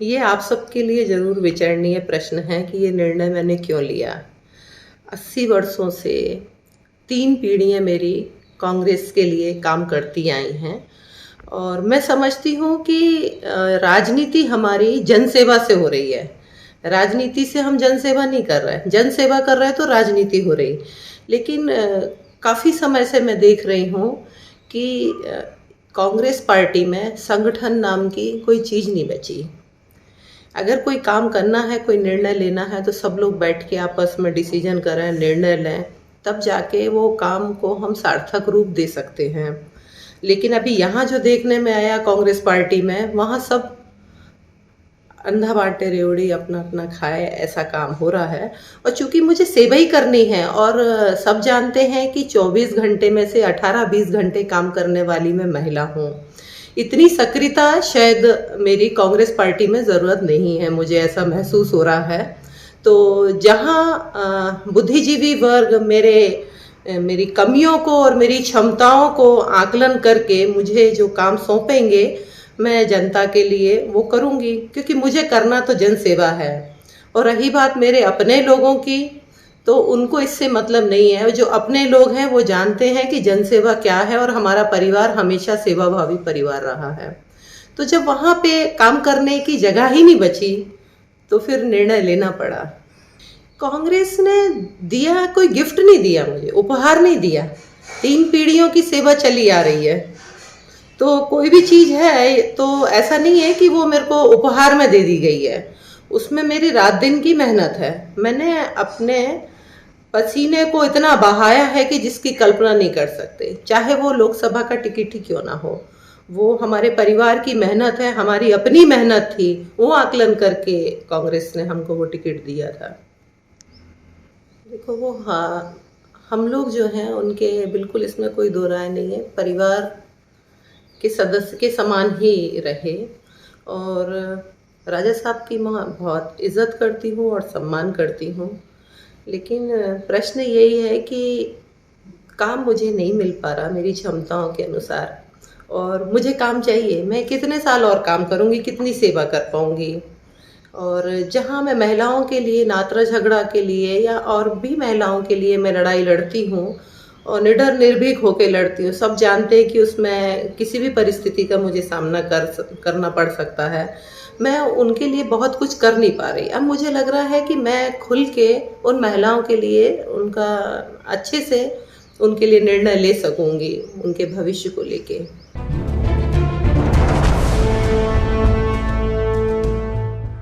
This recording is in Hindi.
ये आप सबके लिए ज़रूर विचारणीय प्रश्न है कि ये निर्णय मैंने क्यों लिया। 80 वर्षों से 3 पीढ़ियाँ मेरी कांग्रेस के लिए काम करती आई हैं और मैं समझती हूँ कि राजनीति हमारी जनसेवा से हो रही है। राजनीति से हम जनसेवा नहीं कर रहे हैं, जनसेवा कर रहे हैं तो राजनीति हो रही। लेकिन काफ़ी समय से मैं देख रही हूँ कि कांग्रेस पार्टी में संगठन नाम की कोई चीज़ नहीं बची। अगर कोई काम करना है, कोई निर्णय लेना है तो सब लोग बैठ के आपस में डिसीजन करें, निर्णय लें, तब जाके वो काम को हम सार्थक रूप दे सकते हैं। लेकिन अभी यहाँ जो देखने में आया कांग्रेस पार्टी में, वहाँ सब अंधा बांटे रेवड़ी अपना अपना खाए, ऐसा काम हो रहा है। और चूंकि मुझे सेवा ही करनी है और सब जानते हैं कि 24 घंटे में से 18-20 घंटे काम करने वाली मैं महिला हूँ। इतनी सक्रियता शायद मेरी कांग्रेस पार्टी में ज़रूरत नहीं है, मुझे ऐसा महसूस हो रहा है। तो जहाँ बुद्धिजीवी वर्ग मेरी कमियों को और मेरी क्षमताओं को आकलन करके मुझे जो काम सौंपेंगे, मैं जनता के लिए वो करूँगी, क्योंकि मुझे करना तो जन सेवा है। और रही बात मेरे अपने लोगों की, तो उनको इससे मतलब नहीं है। जो अपने लोग हैं वो जानते हैं कि जनसेवा क्या है और हमारा परिवार हमेशा सेवाभावी परिवार रहा है। तो जब वहाँ पे काम करने की जगह ही नहीं बची तो फिर निर्णय लेना पड़ा। कांग्रेस ने दिया, कोई गिफ्ट नहीं दिया, मुझे उपहार नहीं दिया। 3 पीढ़ियों की सेवा चली आ रही है, तो कोई भी चीज़ है तो ऐसा नहीं है कि वो मेरे को उपहार में दे दी गई है। उसमें मेरी रात दिन की मेहनत है। मैंने अपने पसीने को इतना बहाया है कि जिसकी कल्पना नहीं कर सकते। चाहे वो लोकसभा का टिकट ही क्यों ना हो, वो हमारे परिवार की मेहनत है, हमारी अपनी मेहनत थी। वो आकलन करके कांग्रेस ने हमको वो टिकट दिया था। देखो वो, हाँ, हम लोग जो हैं उनके बिल्कुल इसमें कोई दो राय नहीं है, परिवार के सदस्य के समान ही रहे। और राजा साहब की मैं बहुत इज़्ज़त करती हूँ और सम्मान करती हूँ। लेकिन प्रश्न यही है कि काम मुझे नहीं मिल पा रहा मेरी क्षमताओं के अनुसार, और मुझे काम चाहिए। मैं कितने साल और काम करूँगी, कितनी सेवा कर पाऊँगी। और जहाँ मैं महिलाओं के लिए, नातरा झगड़ा के लिए या और भी महिलाओं के लिए मैं लड़ाई लड़ती हूँ और निडर निर्भीक होकर लड़ती हूँ। सब जानते हैं कि उसमें किसी भी परिस्थिति का मुझे सामना करना पड़ सकता है। मैं उनके लिए बहुत कुछ कर नहीं पा रही। अब मुझे लग रहा है कि मैं खुल के उन महिलाओं के लिए उनका अच्छे से उनके लिए निर्णय ले सकूँगी, उनके भविष्य को लेके।